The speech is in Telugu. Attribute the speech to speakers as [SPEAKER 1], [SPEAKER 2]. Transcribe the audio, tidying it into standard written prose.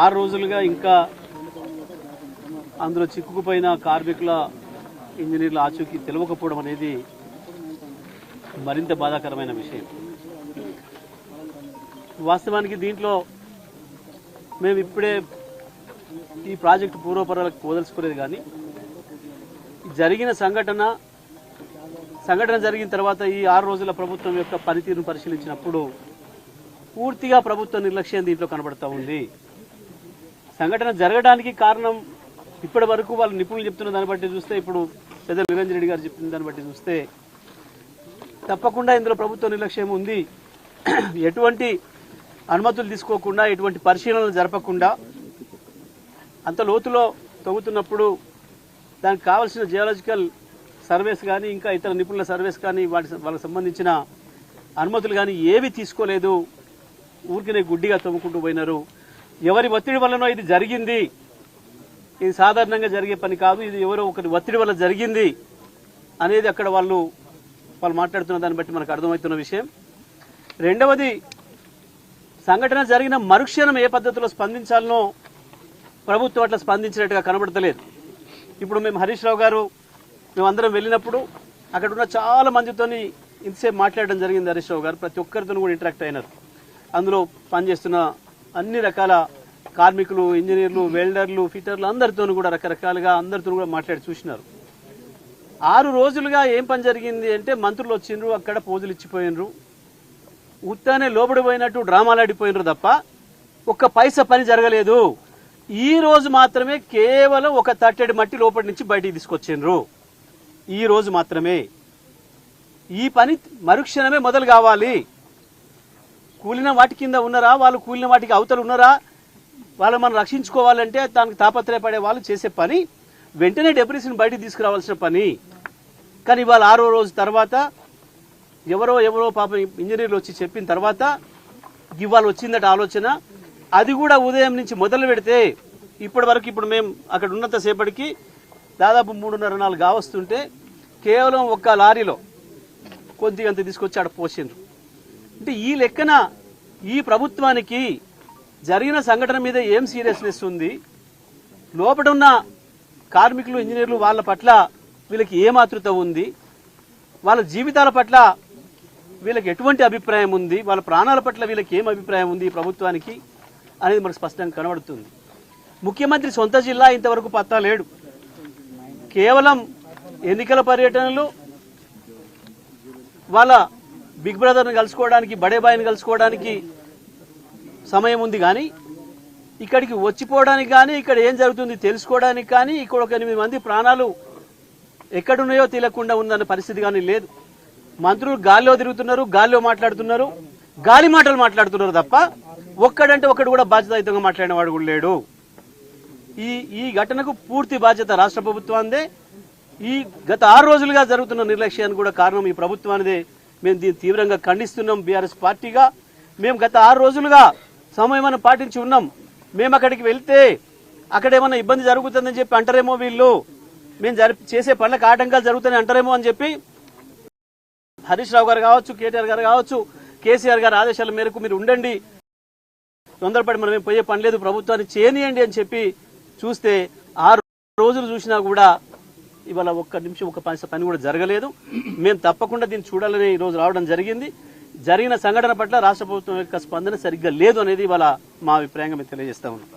[SPEAKER 1] 6 రోజులుగా ఇంకా అందులో చిక్కుకుపోయిన కార్మికుల ఇంజనీర్ల ఆచూకీ తెలియకపోవడం అనేది మరింత బాధాకరమైన విషయం. వాస్తవానికి దీంట్లో మేము ఇప్పుడే ఈ ప్రాజెక్టు పూర్వపరాలకు వదలుచుకునేది, కానీ జరిగిన సంఘటన జరిగిన తర్వాత ఈ 6 రోజుల ప్రభుత్వం యొక్క పనితీరును పరిశీలించినప్పుడు పూర్తిగా ప్రభుత్వ నిర్లక్ష్యం దీంట్లో కనబడతా ఉంది. సంఘటన జరగడానికి కారణం ఇప్పటి వరకు వాళ్ళు నిపుణులు చెప్తున్న దాన్ని బట్టి చూస్తే, ఇప్పుడు పెద్ద నిరంజన్ రెడ్డి గారు చెప్పిన దాన్ని బట్టి చూస్తే తప్పకుండా ఇందులో ప్రభుత్వ నిర్లక్ష్యం ఉంది. ఎటువంటి అనుమతులు తీసుకోకుండా, ఎటువంటి పరిశీలనలు జరపకుండా అంత లోతులో తవ్వుతున్నప్పుడు దానికి కావాల్సిన జియోలాజికల్ సర్వేస్ కానీ, ఇంకా ఇతర నిపుణుల సర్వేస్ కానీ, వాళ్ళకి సంబంధించిన అనుమతులు కానీ ఏవి తీసుకోలేదు. ఊరికినే గుడ్డిగా తవ్వుకుంటూ పోయినారు. ఎవరి ఒత్తిడి వల్లనో ఇది జరిగింది, ఇది సాధారణంగా జరిగే పని కాదు, ఇది ఎవరో ఒకరి ఒత్తిడి వల్ల జరిగింది అనేది అక్కడ వాళ్ళు మాట్లాడుతున్న దాన్ని బట్టి మనకు అర్థమవుతున్న విషయం. రెండవది, సంఘటన జరిగిన మరుక్షణం ఏ పద్ధతిలో స్పందించాలనో ప్రభుత్వం అట్లా స్పందించినట్టుగా కనబడతలేదు. ఇప్పుడు మేము హరీష్ రావు గారు మేమందరం వెళ్ళినప్పుడు అక్కడ ఉన్న చాలా మందితోని ఇంతసేపు మాట్లాడడం జరిగింది. హరీష్ రావు గారు ప్రతి ఒక్కరితో కూడా ఇంటరాక్ట్ అయినారు. అందులో పనిచేస్తున్న అన్ని రకాల కార్మికులు, ఇంజనీర్లు, వెల్డర్లు, ఫిటర్లు అందరితోనూ కూడా రకరకాలుగా అందరితో కూడా మాట్లాడి చూసినారు. 6 రోజులుగా ఏం పని జరిగింది అంటే, మంత్రులు వచ్చిండ్రు, అక్కడ పోజులు ఇచ్చిపోయినరు, ఉత్తానే లోబడిపోయినట్టు డ్రామాలు ఆడిపోయినరు తప్ప ఒక్క పైసా పని జరగలేదు. ఈ రోజు మాత్రమే కేవలం ఒక తట్టెడి మట్టి లోపటి నుంచి బయటికి తీసుకొచ్చిండ్రు. ఈ రోజు మాత్రమే. ఈ పని మరుక్షణమే మొదలు కావాలి. కూలిన వాటి కింద ఉన్నారా, వాళ్ళు కూలిన వాటికి అవతలు ఉన్నారా, వాళ్ళు మనం రక్షించుకోవాలంటే దానికి తాపత్రయపడే వాళ్ళు చేసే పని వెంటనే డెబ్రీస్ని బయటికి తీసుకురావాల్సిన పని. కానీ ఇవాళ 6వ రోజు తర్వాత ఎవరో పాపం ఇంజనీర్లు వచ్చి చెప్పిన తర్వాత ఇవాళ వచ్చిందట ఆలోచన. అది కూడా ఉదయం నుంచి మొదలు పెడితే ఇప్పటి వరకు, ఇప్పుడు మేము అక్కడ ఉన్నంతసేపటికి దాదాపు 3:30-4 కావస్తుంటే కేవలం ఒక్క లారీలో కొద్దిగంత తీసుకొచ్చి ఆడ పోసిండ్రు. అంటే ఈ లెక్కన ఈ ప్రభుత్వానికి జరిగిన సంఘటన మీద ఏం సీరియస్నెస్ ఉంది, లోపల ఉన్న కార్మికులు, ఇంజనీర్లు వాళ్ళ పట్ల వీళ్ళకి ఏం ఆతృత ఉంది, వాళ్ళ జీవితాల పట్ల వీళ్ళకి ఎటువంటి అభిప్రాయం ఉంది, వాళ్ళ ప్రాణాల పట్ల వీళ్ళకి ఏం అభిప్రాయం ఉంది ఈ ప్రభుత్వానికి అనేది మనకు స్పష్టంగా కనబడుతుంది. ముఖ్యమంత్రి సొంత జిల్లా ఇంతవరకు పత్తా లేడు. కేవలం ఎన్నికల పర్యటనలు, వాళ్ళ బిగ్ బ్రదర్ని కలుసుకోవడానికి, బడేబాయిని కలుసుకోవడానికి సమయం ఉంది, కానీ ఇక్కడికి వచ్చిపోవడానికి కానీ, ఇక్కడ ఏం జరుగుతుంది తెలుసుకోవడానికి కానీ, ఇక్కడ ఒక 8 మంది ప్రాణాలు ఎక్కడున్నాయో తెలియకుండా ఉందన్న పరిస్థితి కానీ లేదు. మంత్రులు గాల్లో తిరుగుతున్నారు, గాల్లో మాట్లాడుతున్నారు, గాలి మాటలు మాట్లాడుతున్నారు తప్ప ఒక్కడంటే ఒక్కడు కూడా బాధ్యతాయుతంగా మాట్లాడిన వాడు కూడా లేడు. ఈ ఘటనకు పూర్తి బాధ్యత రాష్ట్ర ప్రభుత్వానిదే. ఈ గత 6 రోజులుగా జరుగుతున్న నిర్లక్ష్యానికి కూడా కారణం ఈ ప్రభుత్వానిదే. మేము దీన్ని తీవ్రంగా ఖండిస్తున్నాం. బీఆర్ఎస్ పార్టీగా మేము గత 6 రోజులుగా సమయం పాటించి ఉన్నాం. మేము అక్కడికి వెళ్తే అక్కడేమన్నా ఇబ్బంది జరుగుతుందని చెప్పి అంటారేమో, వీళ్ళు మేము చేసే పనులకు ఆటంకాలు జరుగుతాయని అంటారేమో అని చెప్పి హరీష్ రావు గారు కావచ్చు, కేటీఆర్ గారు కావచ్చు, కేసీఆర్ గారి ఆదేశాల మేరకు మీరు ఉండండి, తొందరపడి మనం పోయే పని లేదు, ప్రభుత్వాన్ని చేయనియండి అని చెప్పి చూస్తే 6 రోజులు చూసినా కూడా ఇవాళ ఒక్క నిమిషం ఒక పని కూడా జరగలేదు. మేము తప్పకుండా దీన్ని చూడాలని ఈరోజు రావడం జరిగింది. జరిగిన సంఘటన పట్ల రాష్ట్ర ప్రభుత్వం యొక్క స్పందన సరిగ్గా లేదు అనేది ఇవాళ మా అభిప్రాయంగా మేము తెలియజేస్తా ఉన్నాం.